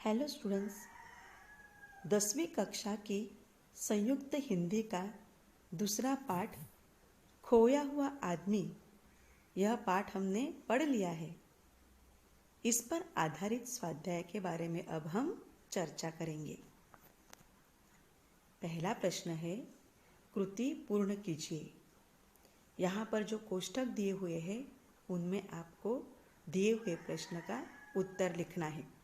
Hello students, 10वीं कक्षा की संयुक्त हिंदी का दूसरा पाठ खोया हुआ आदमी, यह पाठ हमने पढ़ लिया है। इस पर आधारित स्वाध्याय के बारे में अब हम चर्चा करेंगे। पहला प्रश्न है, कृति पूर्ण कीजिए। यहाँ पर जो कोष्ठक दिए हुए हैं उनमें आपको दिए हुए प्रश्न का उत्तर लिखना है।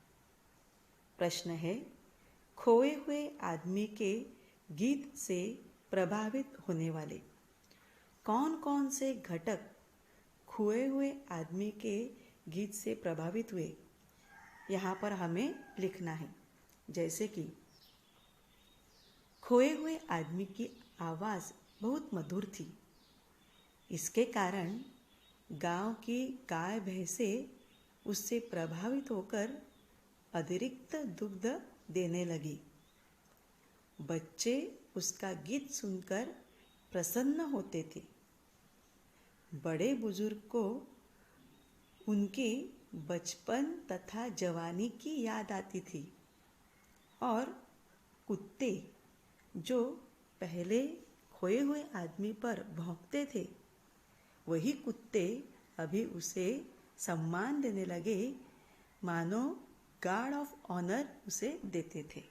प्रश्न है, खोए हुए आदमी के गीत से प्रभावित होने वाले कौन कौन से घटक खोए हुए आदमी के गीत से प्रभावित हुए, यहाँ पर हमें लिखना है। जैसे कि खोए हुए आदमी की आवाज़ बहुत मधुर थी, इसके कारण गांव की गाय भैंसें उससे प्रभावित होकर अतिरिक्त दुग्ध देने लगी। बच्चे उसका गीत सुनकर प्रसन्न होते थे। बड़े बुजुर्ग को उनके बचपन तथा जवानी की याद आती थी और कुत्ते जो पहले खोए हुए आदमी पर भौंकते थे, वही कुत्ते अभी उसे सम्मान देने लगे, मानो गार्ड ऑफ ऑनर उसे देते थे।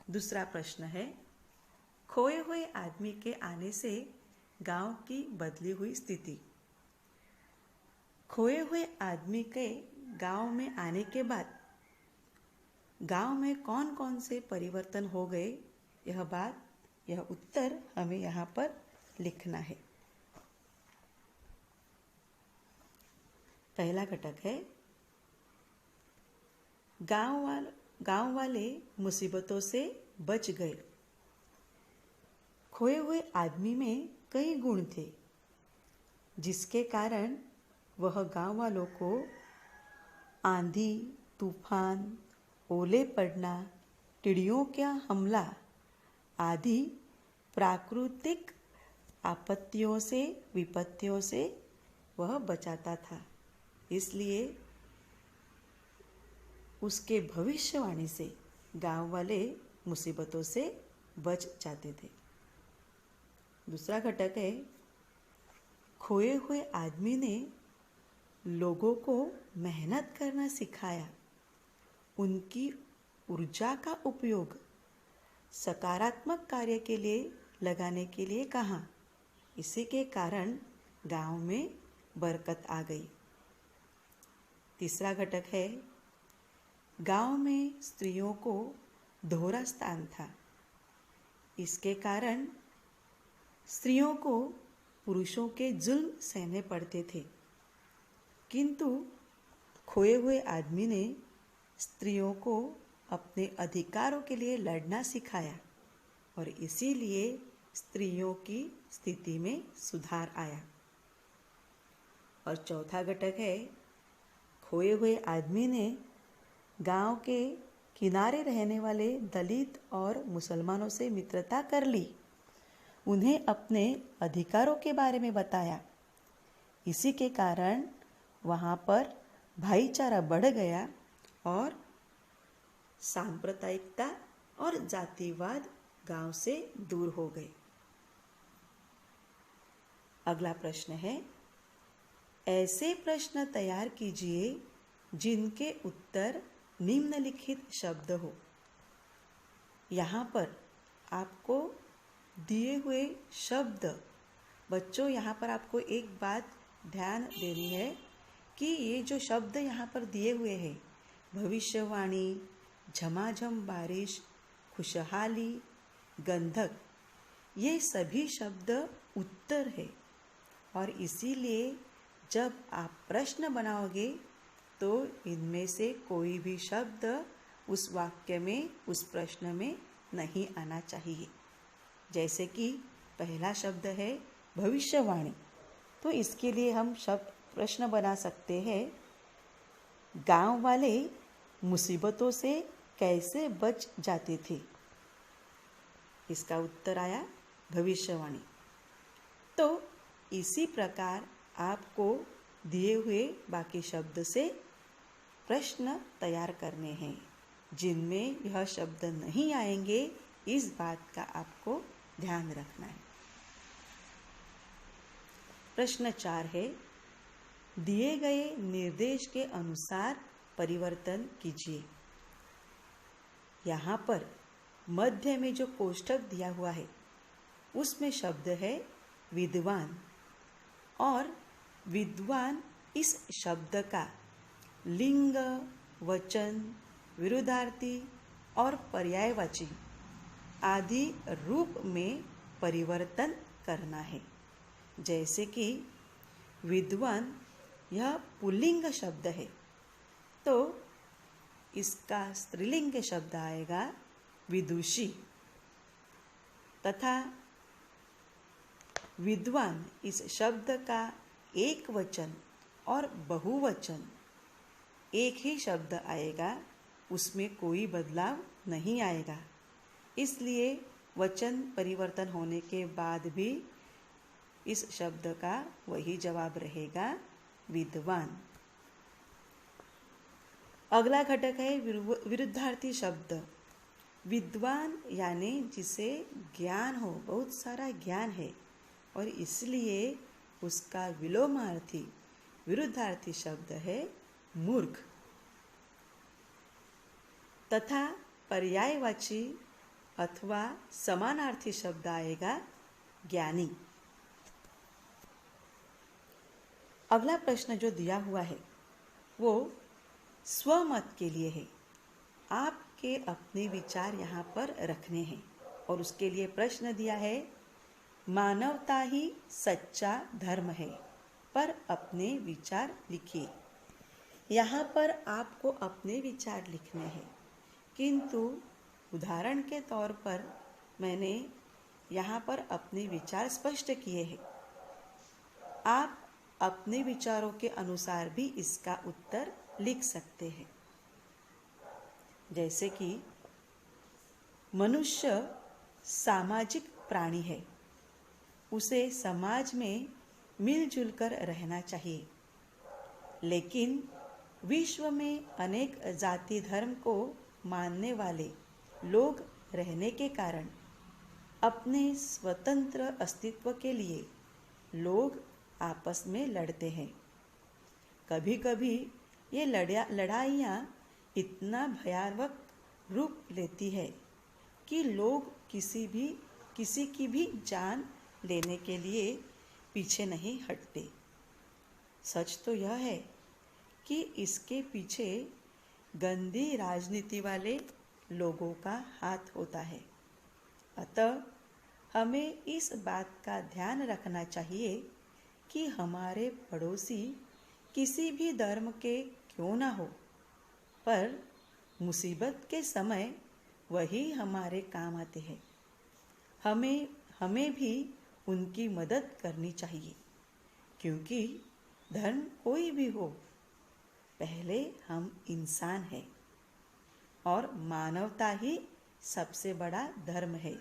दूसरा प्रश्न है, खोए हुए आदमी के आने से गांव की बदली हुई स्थिति। खोए हुए आदमी के गांव में आने के बाद गांव में कौन कौन से परिवर्तन हो गए, यह उत्तर हमें यहाँ पर लिखना है। पहला घटक है, गांव वाले मुसीबतों से बच गए। खोए हुए आदमी में कई गुण थे, जिसके कारण वह गांव वालों को आंधी, तूफान, ओले पड़ना, टिड्डियों का हमला आदि प्राकृतिक आपत्तियों से, विपत्तियों से वह बचाता था। इसलिए उसके भविष्यवाणी से गांव वाले मुसीबतों से बच जाते थे। दूसरा घटक है, खोए हुए आदमी ने लोगों को मेहनत करना सिखाया, उनकी ऊर्जा का उपयोग सकारात्मक कार्य के लिए लगाने के लिए कहा। इसी के कारण गांव में बरकत आ गई। तीसरा घटक है, गांव में स्त्रियों को दोहरा स्थान था, इसके कारण स्त्रियों को पुरुषों के जुल्म सहने पड़ते थे, किंतु खोए हुए आदमी ने स्त्रियों को अपने अधिकारों के लिए लड़ना सिखाया और इसीलिए स्त्रियों की स्थिति में सुधार आया। और चौथा घटक है, खोए हुए आदमी ने गांव के किनारे रहने वाले दलित और मुसलमानों से मित्रता कर ली, उन्हें अपने अधिकारों के बारे में बताया। इसी के कारण वहाँ पर भाईचारा बढ़ गया और सांप्रदायिकता और जातिवाद गांव से दूर हो गए। अगला प्रश्न है, ऐसे प्रश्न तैयार कीजिए जिनके उत्तर निम्नलिखित शब्द हो। यहाँ पर आपको दिए हुए शब्द, बच्चों यहाँ पर आपको एक बात ध्यान देनी है कि ये जो शब्द यहाँ पर दिए हुए हैं, भविष्यवाणी, झमाझम बारिश, खुशहाली, गंधक, ये सभी शब्द उत्तर है और इसीलिए जब आप प्रश्न बनाओगे तो इनमें से कोई भी शब्द उस वाक्य में, उस प्रश्न में नहीं आना चाहिए। जैसे कि पहला शब्द है भविष्यवाणी, तो इसके लिए हम प्रश्न बना सकते हैं, गांव वाले मुसीबतों से कैसे बच जाते थे। इसका उत्तर आया भविष्यवाणी। तो इसी प्रकार आपको दिए हुए बाकी शब्द से प्रश्न तैयार करने हैं जिनमें यह शब्द नहीं आएंगे, इस बात का आपको ध्यान रखना है। प्रश्न 4 है, दिए गए निर्देश के अनुसार परिवर्तन कीजिए। यहाँ पर मध्य में जो कोष्ठक दिया हुआ है उसमें शब्द है विद्वान, और विद्वान इस शब्द का लिंग, वचन, विरुद्धार्थी और पर्यायवाची आदि रूप में परिवर्तन करना है। जैसे कि विद्वान यह पुल्लिंग शब्द है तो इसका स्त्रीलिंग शब्द आएगा विदुषी, तथा विद्वान इस शब्द का एक वचन और बहुवचन एक ही शब्द आएगा, उसमें कोई बदलाव नहीं आएगा। इसलिए वचन परिवर्तन होने के बाद भी इस शब्द का वही जवाब रहेगा विद्वान। अगला घटक है विरुद्धार्थी शब्द। विद्वान यानी जिसे ज्ञान हो, बहुत सारा ज्ञान है, और इसलिए उसका विलोमार्थी विरुद्धार्थी शब्द है मूर्ख, तथा पर्यायवाची अथवा समानार्थी शब्द आएगा ज्ञानी। अगला प्रश्न जो दिया हुआ है वो स्वमत के लिए है। आपके अपने विचार यहाँ पर रखने हैं और उसके लिए प्रश्न दिया है, मानवता ही सच्चा धर्म है, पर अपने विचार लिखिए। यहाँ पर आपको अपने विचार लिखने हैं, किंतु उदाहरण के तौर पर मैंने यहाँ पर अपने विचार स्पष्ट किए हैं। आप अपने विचारों के अनुसार भी इसका उत्तर लिख सकते हैं। जैसे कि मनुष्य सामाजिक प्राणी है, उसे समाज में मिलजुल कर रहना चाहिए, लेकिन विश्व में अनेक जाति धर्म को मानने वाले लोग रहने के कारण अपने स्वतंत्र अस्तित्व के लिए लोग आपस में लड़ते हैं। कभी कभी ये लड़ाइयाँ इतना भयावह रूप लेती है कि लोग किसी की भी जान लेने के लिए पीछे नहीं हटते। सच तो यह है कि इसके पीछे गंदी राजनीति वाले लोगों का हाथ होता है। अतः हमें इस बात का ध्यान रखना चाहिए कि हमारे पड़ोसी किसी भी धर्म के क्यों ना हो, पर मुसीबत के समय वही हमारे काम आते हैं। हमें भी उनकी मदद करनी चाहिए, क्योंकि धर्म कोई भी हो, पहले हम इंसान हैं और मानवता ही सबसे बड़ा धर्म है।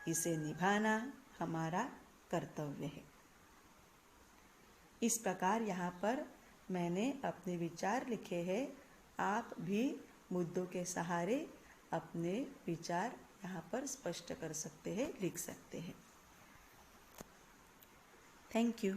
इसे निभाना हमारा कर्तव्य है। इस प्रकार यहाँ पर मैंने अपने विचार लिखे हैं। आप भी मुद्दों के सहारे अपने विचार यहाँ पर स्पष्ट कर सकते हैं, लिख सकते हैं। Thank you.